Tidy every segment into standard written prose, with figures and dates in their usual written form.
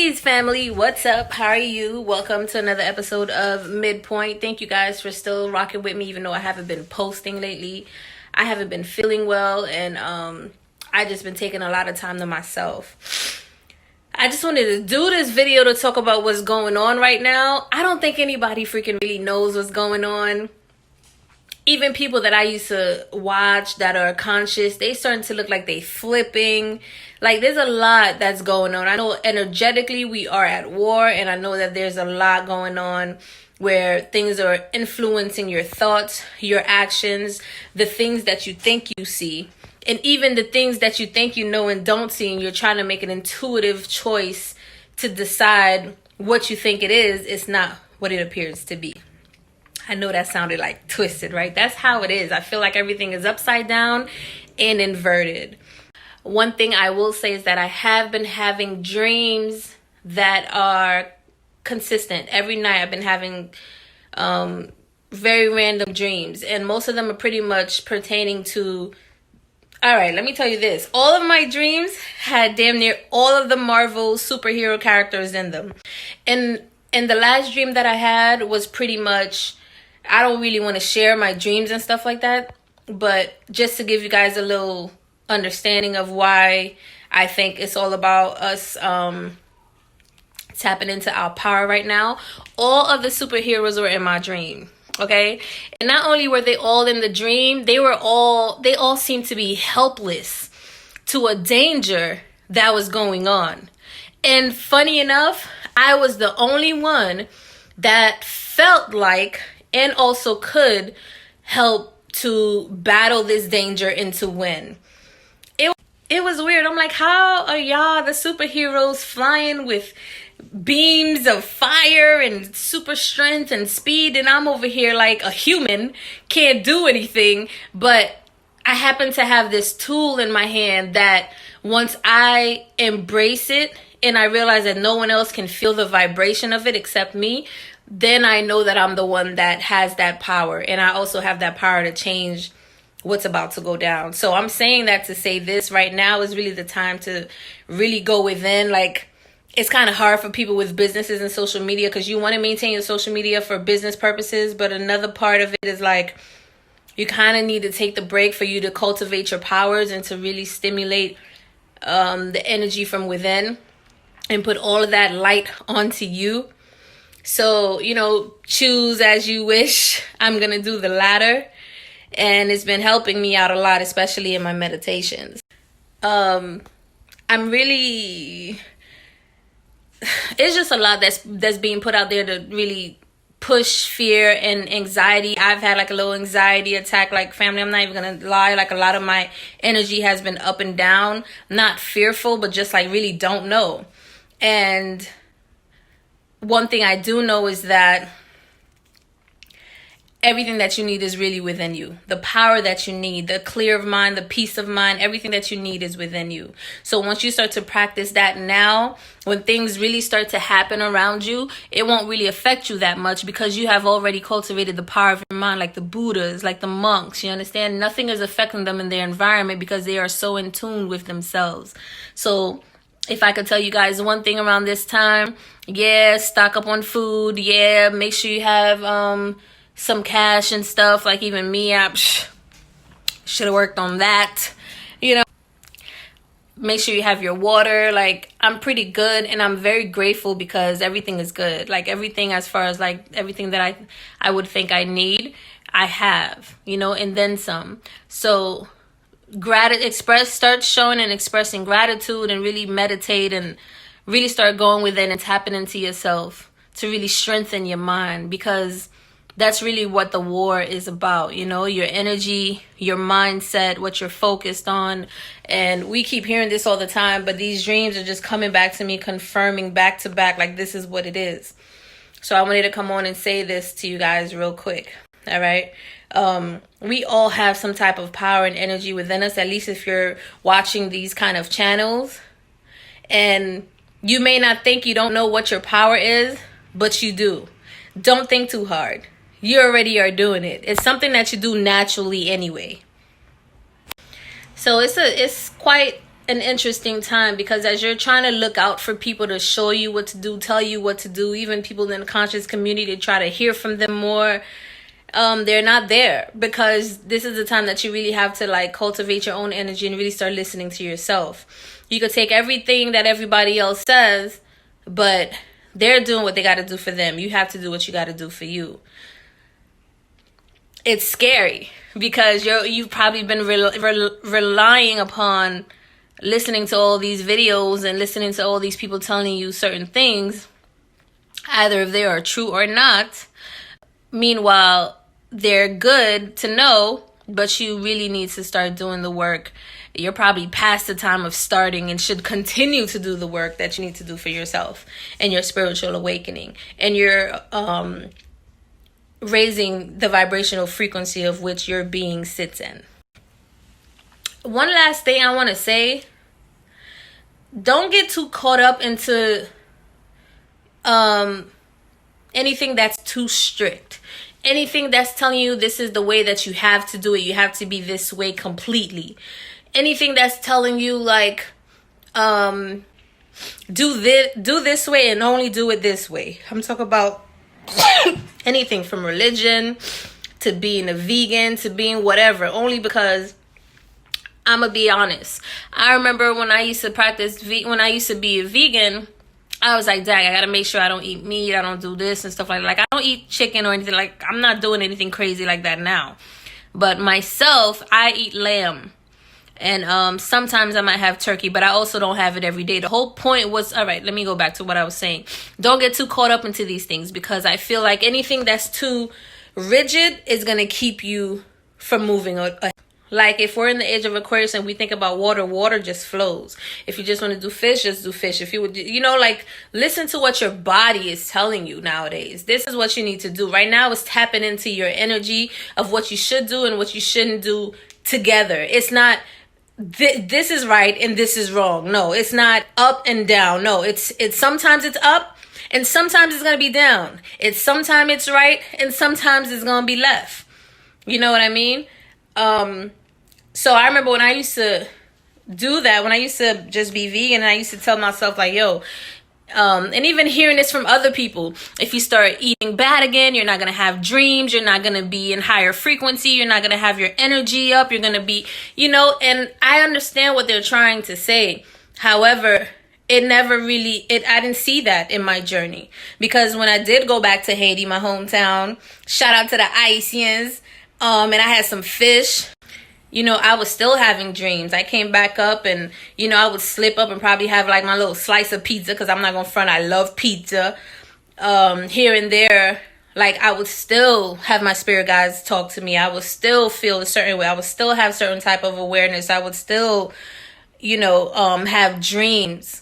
Peace, family. What's up? How are you? Welcome to another episode of Midpoint. Thank you guys for still rocking with me, even though I haven't been posting lately. I haven't been feeling well, and I just been taking a lot of time to myself. I just wanted to do this video to talk about what's going on right now. I don't think anybody freaking really knows what's going on. Even people that I used to watch that are conscious, they starting to look like they flipping. Like, there's a lot that's going on. I know energetically we are at war, and I know that there's a lot going on where things are influencing your thoughts, your actions, the things that you think you see, and even the things that you think you know and don't see, and you're trying to make an intuitive choice to decide what you think it is. It's not what it appears to be. I know that sounded like twisted, right? That's how it is. I feel like everything is upside down and inverted. One thing I will say is that I have been having dreams that are consistent. Every night I've been having very random dreams. And most of them are pretty much pertaining to... All right, let me tell you this. All of my dreams had damn near all of the Marvel superhero characters in them. And the last dream that I had was pretty much... I don't really want to share my dreams and stuff like that, but just to give you guys a little understanding of why I think it's all about us tapping into our power right now. All of the superheroes were in my dream, okay? And not only were they all in the dream, they all seemed to be helpless to a danger that was going on. And funny enough, I was the only one that felt like and also could help to battle this danger and to win. It was weird. I'm like, how are y'all, the superheroes, flying with beams of fire and super strength and speed, and I'm over here like a human, can't do anything. But I happen to have this tool in my hand that once I embrace it and I realize that no one else can feel the vibration of it except me, then I know that I'm the one that has that power. And I also have that power to change what's about to go down. So I'm saying that to say this right now is really the time to really go within. Like, it's kind of hard for people with businesses and social media because you want to maintain your social media for business purposes. But another part of it is like, you kind of need to take the break for you to cultivate your powers and to really stimulate the energy from within and put all of that light onto you. So, choose as you wish. I'm going to do the latter. And it's been helping me out a lot, especially in my meditations. I'm really... It's just a lot that's being put out there to really push fear and anxiety. I've had like a little anxiety attack, like family. I'm not even going to lie. Like a lot of my energy has been up and down. Not fearful, but just like really don't know. And... one thing I do know is that everything that you need is really within you. The power that you need, the clear of mind, the peace of mind, everything that you need is within you. So once you start to practice that now, when things really start to happen around you, it won't really affect you that much because you have already cultivated the power of your mind, like the Buddhas, like the monks, you understand? Nothing is affecting them in their environment because they are so in tune with themselves. So if I could tell you guys one thing around this time, yeah, stock up on food. Yeah, make sure you have some cash and stuff. Like even me, I should have worked on that. Make sure you have your water. Like, I'm pretty good and I'm very grateful because everything is good. Like everything as far as like everything that I would think I need, I have, and then some. So start showing and expressing gratitude and really meditate and really start going within and tapping into yourself to really strengthen your mind, because that's really what the war is about, your energy, your mindset, what you're focused on. And we keep hearing this all the time, but these dreams are just coming back to me, confirming back to back, like this is what it is. So I wanted to come on and say this to you guys real quick. All right. We all have some type of power and energy within us, at least if you're watching these kind of channels. And you may not think you don't know what your power is, but you do. Don't think too hard. You already are doing it. It's something that you do naturally anyway. So it's quite an interesting time, because as you're trying to look out for people to show you what to do, tell you what to do, even people in the conscious community to try to hear from them more, they're not there, because this is the time that you really have to like cultivate your own energy and really start listening to yourself. You could take everything that everybody else says, but they're doing what they got to do for them. You have to do what you got to do for you. It's scary because you've probably been relying upon listening to all these videos and listening to all these people telling you certain things, either if they are true or not. Meanwhile, they're good to know, but you really need to start doing the work. You're probably past the time of starting and should continue to do the work that you need to do for yourself and your spiritual awakening and your raising the vibrational frequency of which your being sits in. One last thing I want to say, don't get too caught up into anything that's too strict. Anything that's telling you this is the way that you have to do it. You have to be this way completely. Anything that's telling you like do this way and only do it this way. I'm talking about anything from religion to being a vegan to being whatever, only because I'm gonna be honest. I remember when I used to when I used to be a vegan, I was like, dang, I gotta make sure I don't eat meat, I don't do this and stuff like that. Like, I don't eat chicken or anything. Like, I'm not doing anything crazy like that now. But myself, I eat lamb. And sometimes I might have turkey, but I also don't have it every day. The whole point was, all right, let me go back to what I was saying. Don't get too caught up into these things, because I feel like anything that's too rigid is gonna keep you from moving. Like if we're in the age of Aquarius and we think about water, water just flows. If you just want to do fish, just do fish. If you would, like listen to what your body is telling you nowadays. This is what you need to do. Right now is tapping into your energy of what you should do and what you shouldn't do together. It's not this is right and this is wrong. No, it's not up and down. No, it's sometimes it's up and sometimes it's going to be down. Sometimes it's right and sometimes it's going to be left. You know what I mean? So I remember when I used to do that, when I used to just be vegan, I used to tell myself like, yo, and even hearing this from other people, if you start eating bad again, you're not going to have dreams. You're not going to be in higher frequency. You're not going to have your energy up. You're going to be, and I understand what they're trying to say. However, it never really, I didn't see that in my journey, because when I did go back to Haiti, my hometown, shout out to the Haitians, and I had some fish. I was still having dreams. I came back up and, I would slip up and probably have like my little slice of pizza, because I'm not going to front, I love pizza. Here and there, like I would still have my spirit guides talk to me. I would still feel a certain way. I would still have certain type of awareness. I would still, have dreams.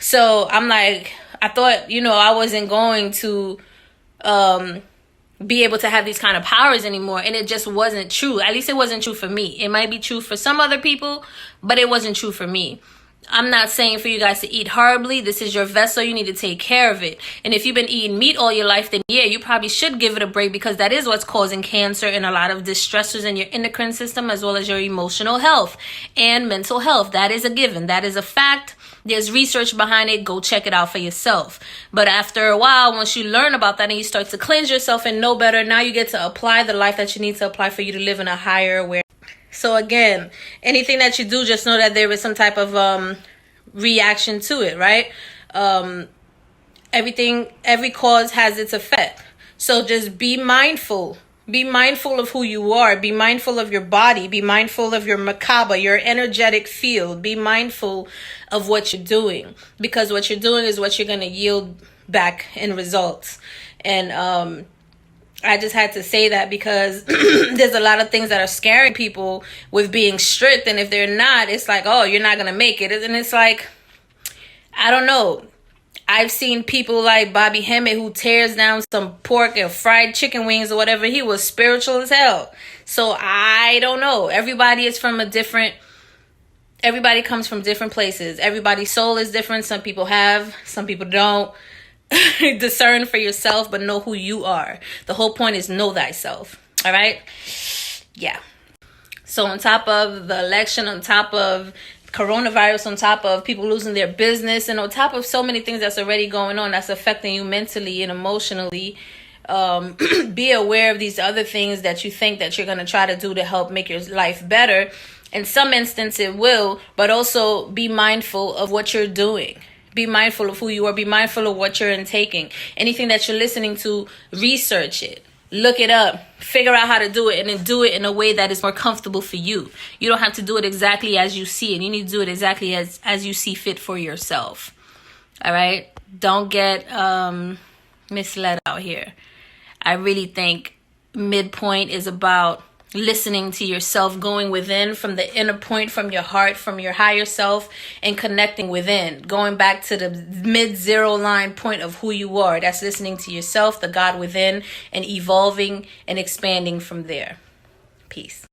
So I'm like, I thought, I wasn't going to be able to have these kind of powers anymore, and it just wasn't true. At least it wasn't true for me. It might be true for some other people, but it wasn't true for me. I'm not saying for you guys to eat horribly. This is your vessel. You need to take care of it. And if you've been eating meat all your life, then yeah, you probably should give it a break, because that is what's causing cancer and a lot of distressors in your endocrine system, as well as your emotional health and mental health. That is a given. That is a fact. There's research behind it. Go check it out for yourself. But after a while, once you learn about that and you start to cleanse yourself and know better, now you get to apply the life that you need to apply for you to live in a higher awareness. So again, anything that you do, just know that there is some type of reaction to it, right? Every cause has its effect. So just be mindful. Be mindful of who you are. Be mindful of your body. Be mindful of your makaba, your energetic field. Be mindful of what you're doing, because what you're doing is what you're going to yield back in results. And I just had to say that, because there's a lot of things that are scaring people with being strict. And if they're not, it's like, oh, you're not going to make it. And it's like, I don't know. I've seen people like Bobby Hemmett, who tears down some pork or fried chicken wings or whatever. He was spiritual as hell. So I don't know. Everybody comes from different places. Everybody's soul is different. Some people have, some people don't. Discern for yourself, but know who you are. The whole point is know thyself. All right? Yeah. So on top of the election, on top of coronavirus, on top of people losing their business, and on top of so many things that's already going on that's affecting you mentally and emotionally, be aware of these other things that you think that you're going to try to do to help make your life better. In some instance it will, but also be mindful of what you're doing. Be mindful of who you are. Be mindful of what you're intaking. Anything that you're listening to, research it. Look it up. Figure out how to do it, and then do it in a way that is more comfortable for you. You don't have to do it exactly as you see it. You need to do it exactly as you see fit for yourself. All right? Don't get misled out here. I really think midpoint is about listening to yourself, going within from the inner point, from your heart, from your higher self, and connecting within, going back to the mid-zero line point of who you are. That's listening to yourself, the God within, and evolving and expanding from there. Peace.